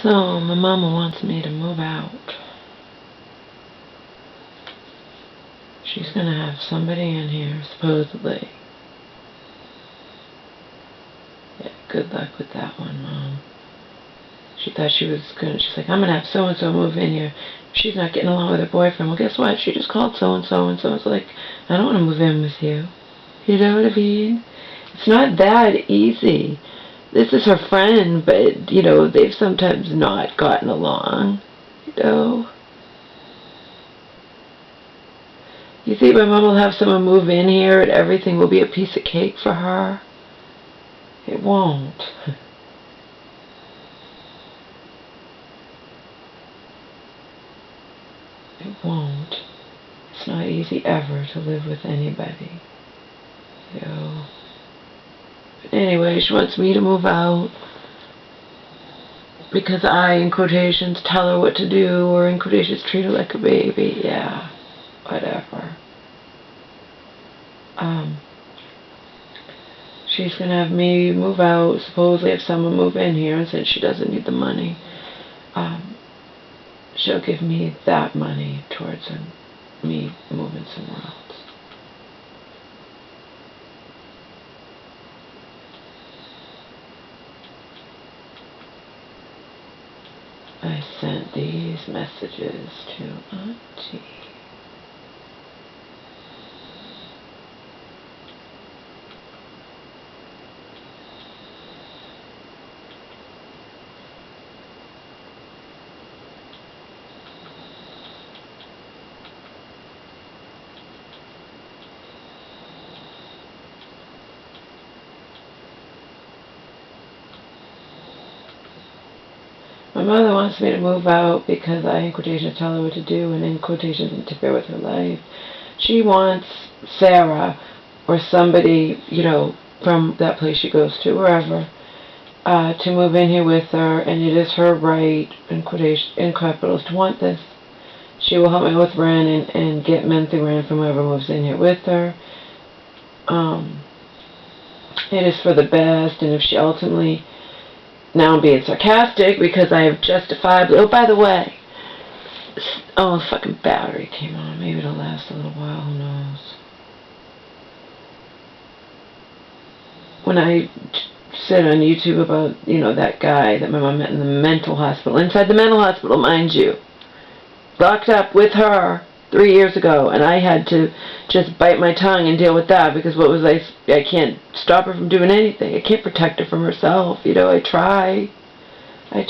So, my mama wants me to move out. She's gonna have somebody in here, supposedly. Yeah, good luck with that one, Mom. She thought she was gonna, she's like, I'm gonna have so-and-so move in here. She's not getting along with her boyfriend. Well, guess what? She just called so-and-so, and so-and-so like, I don't want to move in with you. You know what I mean? It's not that easy. This is her friend, but, you know, they've sometimes not gotten along. You know? You think my mom will have someone move in here and everything will be a piece of cake for her? It won't. It won't. It's not easy ever to live with anybody. You know? But anyway, she wants me to move out because I, in quotations, tell her what to do, or in quotations, treat her like a baby. Yeah, whatever. She's going to have me move out, supposedly have someone move in here, and since she doesn't need the money, she'll give me that money towards me moving somewhere else. I sent these messages to Auntie. My mother wants me to move out because I, in quotations, tell her what to do, and in quotations, interfere with her life. She wants Sarah, or somebody, you know, from that place she goes to, wherever, to move in here with her, and it is her right, in quotation, in capitals, to want this. She will help me with rent and get monthly rent from whoever moves in here with her. It is for the best, and if she ultimately, now I'm being sarcastic because I have justifiably, oh, by the way, oh, the fucking battery came on. Maybe it'll last a little while, who knows. When I said on YouTube about, you know, that guy that my mom met in the mental hospital, inside the mental hospital, mind you, locked up with her 3 years ago, and I had to just bite my tongue and deal with that because what was I can't stop her from doing anything. I can't protect her from herself. You know, I try. I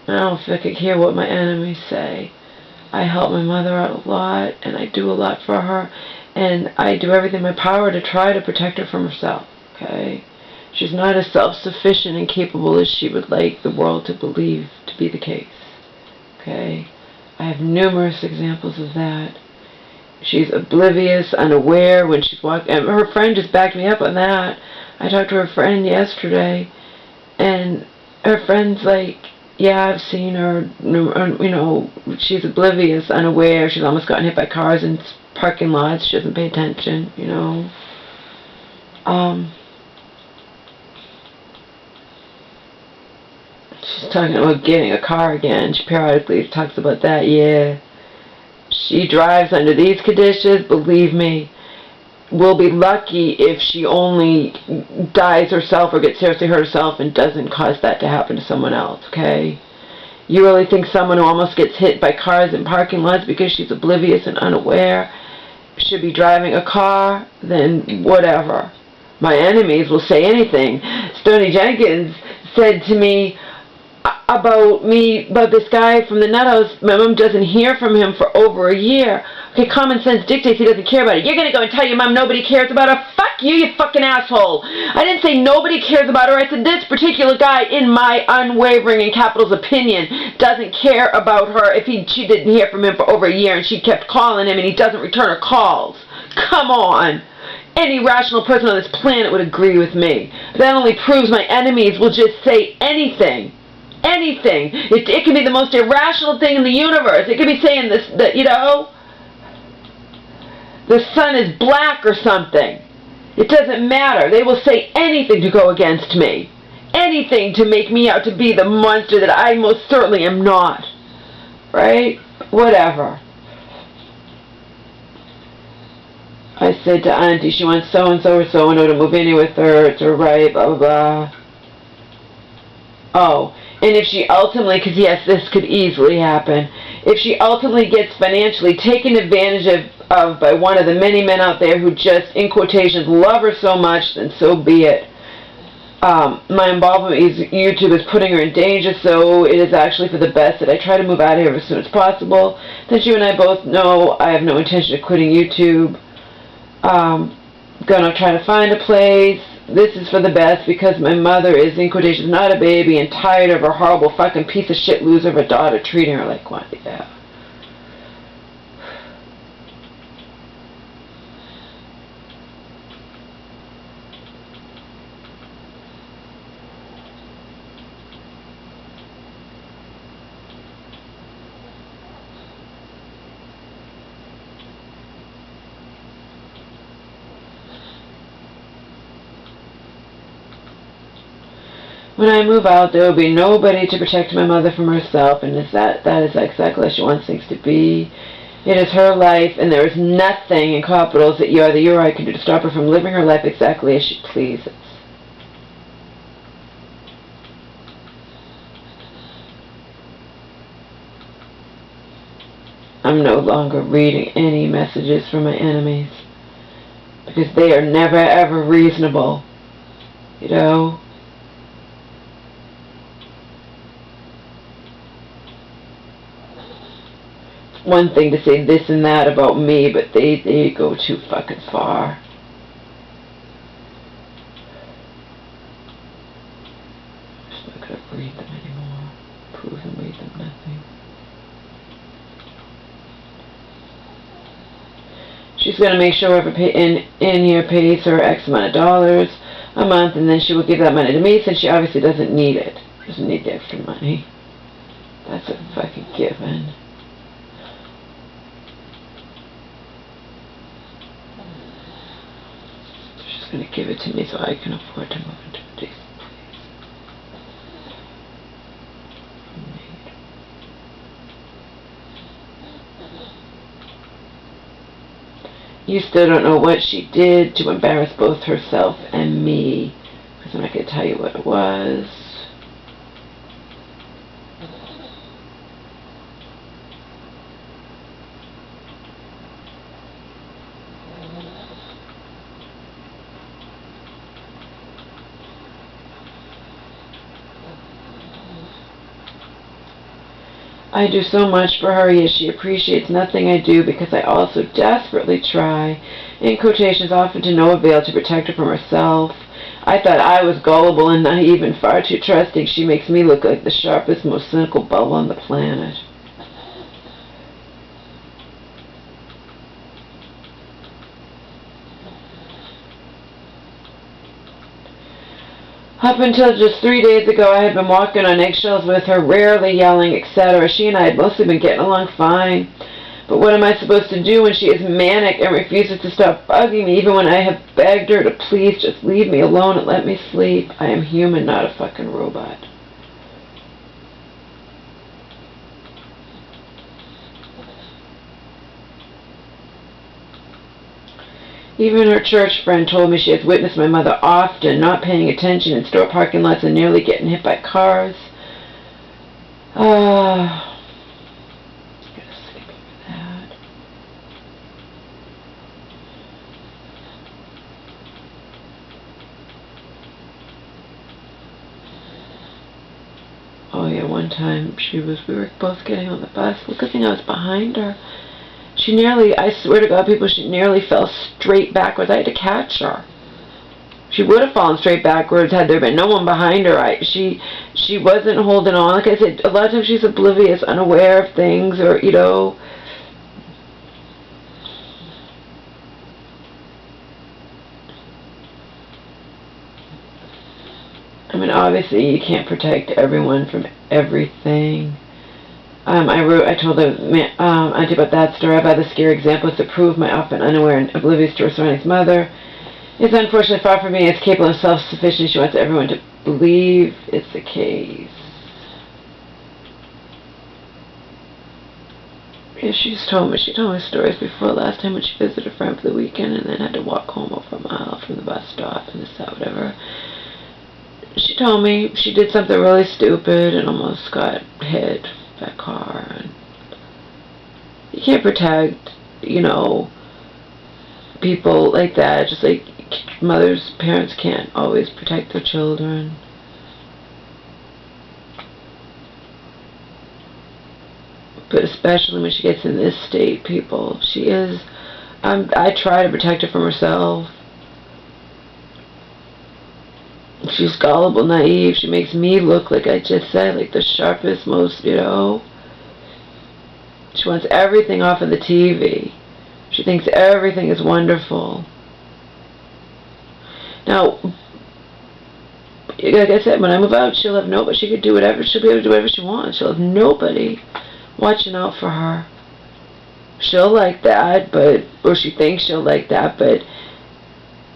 don't feel I could hear what my enemies say. I help my mother out a lot, and I do a lot for her, and I do everything in my power to try to protect her from herself, okay? She's not as self-sufficient and capable as she would like the world to believe to be the case. Okay? I have numerous examples of that. She's oblivious, unaware when she's walking. And her friend just backed me up on that. I talked to her friend yesterday, and her friend's like, yeah, I've seen her, you know, she's oblivious, unaware. She's almost gotten hit by cars in parking lots. She doesn't pay attention, you know. She's talking about getting a car again. She periodically talks about that. Yeah. She drives under these conditions. Believe me, we'll be lucky if she only dies herself or gets seriously hurt herself and doesn't cause that to happen to someone else, okay? You really think someone who almost gets hit by cars in parking lots because she's oblivious and unaware should be driving a car? Then whatever. My enemies will say anything. Stoney Jenkins said to me, about this guy from the nut house, my mom doesn't hear from him for over a year. Okay, common sense dictates he doesn't care about it. You're going to go and tell your mom nobody cares about her? Fuck you, you fucking asshole. I didn't say nobody cares about her. I said this particular guy, in my unwavering in capitals opinion, doesn't care about her if she didn't hear from him for over a year and she kept calling him and he doesn't return her calls. Come on. Any rational person on this planet would agree with me. That only proves my enemies will just say anything. Anything. It can be the most irrational thing in the universe. It could be saying this, that, you know, the sun is black or something. It doesn't matter. They will say anything to go against me. anything to make me out to be the monster that I most certainly am not. Right? Whatever. I said to Auntie she wants so-and-so or so-and-so to move in with her. It's her right, blah, blah, blah. Oh, and if she ultimately, because yes, this could easily happen, if she ultimately gets financially taken advantage of by one of the many men out there who just, in quotations, love her so much, then so be it. My involvement with YouTube is putting her in danger, so it is actually for the best that I try to move out of here as soon as possible. Since you and I both know I have no intention of quitting YouTube, gonna try to find a place. This is for the best because my mother is, in quotations, not a baby and tired of her horrible fucking piece of shit loser of a daughter treating her like one. Yeah. When I move out, there will be nobody to protect my mother from herself, and that is exactly as she wants things to be. It is her life, and there is nothing in capitals that either you or I can do to stop her from living her life exactly as she pleases. I'm no longer reading any messages from my enemies, because they are never ever reasonable, you know? One thing to say this and that about me, but they go too fucking far. I'm just not gonna read them anymore. Prove and read them nothing. She's gonna make sure whoever in here pays her X amount of dollars a month, and then she will give that money to me since she obviously doesn't need it. Doesn't need the extra money. That's a fucking given. Going to give it to me so I can afford to move into a decent place. You still don't know what she did to embarrass both herself and me, because I'm not going to tell you what it was. I do so much for her, yet she appreciates nothing I do because I also desperately try, in quotations, often to no avail, to protect her from herself. I thought I was gullible and naive and far too trusting. She makes me look like the sharpest, most cynical bubble on the planet. Up until just 3 days ago, I had been walking on eggshells with her, rarely yelling, etc. She and I had mostly been getting along fine. But what am I supposed to do when she is manic and refuses to stop bugging me, even when I have begged her to please just leave me alone and let me sleep? I am human, not a fucking robot. Even her church friend told me she has witnessed my mother often not paying attention in store parking lots and nearly getting hit by cars. I'm gonna sleep over that. Oh yeah, one time we were both getting on the bus. Good thing I was behind her. She nearly, I swear to God, people, she nearly fell straight backwards. I had to catch her. She would have fallen straight backwards had there been no one behind her. She wasn't holding on. Like I said, a lot of times she's oblivious, unaware of things, or, you know. I mean, obviously, you can't protect everyone from everything. I told the auntie about that story. I've other scary examples to prove my often unaware and oblivious to her surroundings mother is unfortunately far from being as capable and self-sufficient as she wants everyone to believe it's the case. Yeah, she told me stories before last time when she visited a friend for the weekend and then had to walk home over a mile from the bus stop and this, that, whatever. She told me she did something really stupid and almost got hit by a car. And you can't protect, people like that. Just like parents can't always protect their children. But especially when she gets in this state, people, she is, I try to protect her from herself. She's gullible, naive. She makes me look, like I just said, like the sharpest, most, She wants everything off of the TV. She thinks everything is wonderful. Now, like I said, when I move out, she'll have nobody. She could do whatever. She'll be able to do whatever she wants. She'll have nobody watching out for her. She'll like that, or she thinks she'll like that, but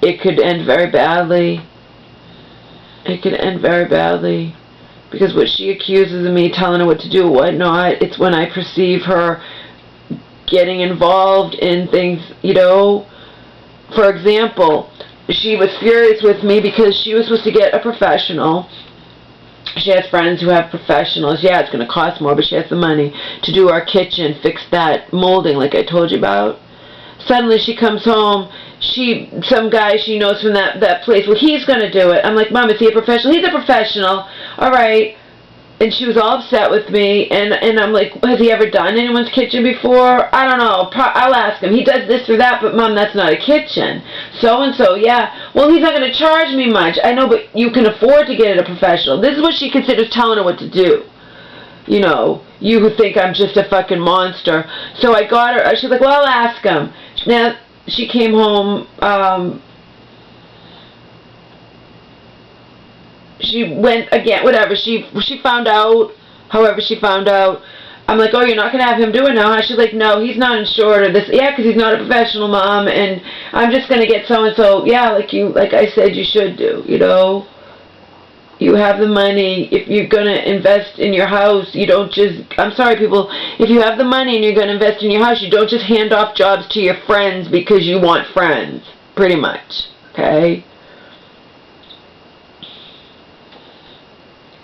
it could end very badly. It could end very badly. Because what she accuses of me telling her what to do or what not, it's when I perceive her getting involved in things, For example, she was furious with me because she was supposed to get a professional. She has friends who have professionals. Yeah, it's going to cost more, but she has the money to do our kitchen, fix that molding like I told you about. Suddenly she comes home, some guy she knows from that place, well, he's going to do it. I'm like, Mom, is he a professional? He's a professional. All right. And she was all upset with me, and I'm like, has he ever done anyone's kitchen before? I don't know. I'll ask him. He does this or that, but Mom, that's not a kitchen. So-and-so, yeah. Well, he's not going to charge me much. I know, but you can afford to get it a professional. This is what she considers telling her what to do. You who think I'm just a fucking monster. So I got her, she's like, well, I'll ask him. Now, she came home, she went again, whatever, she found out, however she found out. I'm like, oh, you're not going to have him do it now? She's like, no, he's not insured or this. Yeah, because he's not a professional, Mom, and I'm just going to get so-and-so. Yeah, like I said you should do, You have the money. If you're going to invest in your house, you don't just, I'm sorry, people, if you have the money and you're going to invest in your house, you don't just hand off jobs to your friends because you want friends, pretty much, okay?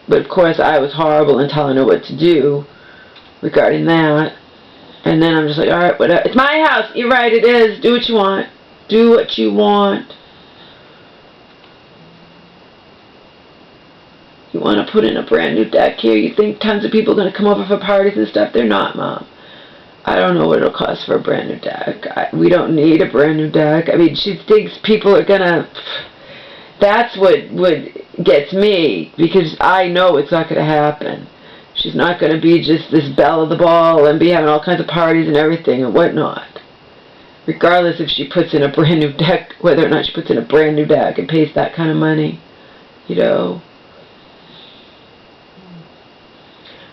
But of course, I was horrible in telling her what to do regarding that. And then I'm just like, all right, whatever. It's my house. You're right, it is. Do what you want. Do what you want. You want to put in a brand new deck here? You think tons of people are going to come over for parties and stuff? They're not, Mom. I don't know what it'll cost for a brand new deck. We don't need a brand new deck. I mean, she thinks people are going to... That's what gets me, because I know it's not going to happen. She's not going to be just this belle of the ball and be having all kinds of parties and everything and whatnot. Regardless if she puts in a brand new deck, whether or not she puts in a brand new deck and pays that kind of money,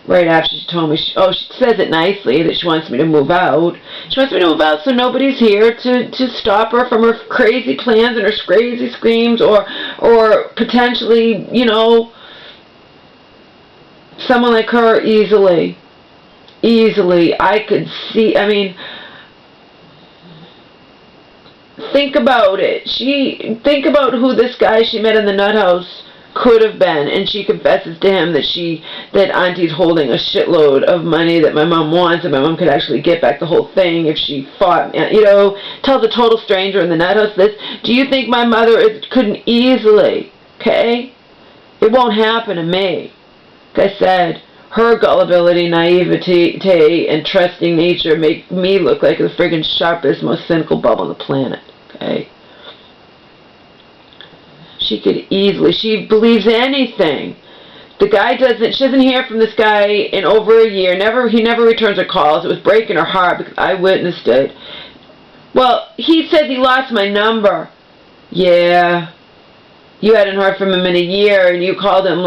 Right after she told me, she says it nicely that she wants me to move out. She wants me to move out so nobody's here to stop her from her crazy plans and her crazy schemes, or potentially, someone like her easily. I could see, think about it. Think about who this guy she met in the nut house could have been, and she confesses to him that Auntie's holding a shitload of money that my mom wants, and my mom could actually get back the whole thing if she fought, tells a total stranger in the nut house this. Do you think my mother couldn't easily, okay? It won't happen to me. Like I said, her gullibility, naivety, and trusting nature make me look like the friggin' sharpest, most cynical bubble on the planet, okay? She believes anything. She doesn't hear from this guy in over a year. He never returns her calls. It was breaking her heart because I witnessed it. Well, he said he lost my number. Yeah. You hadn't heard from him in a year and you called him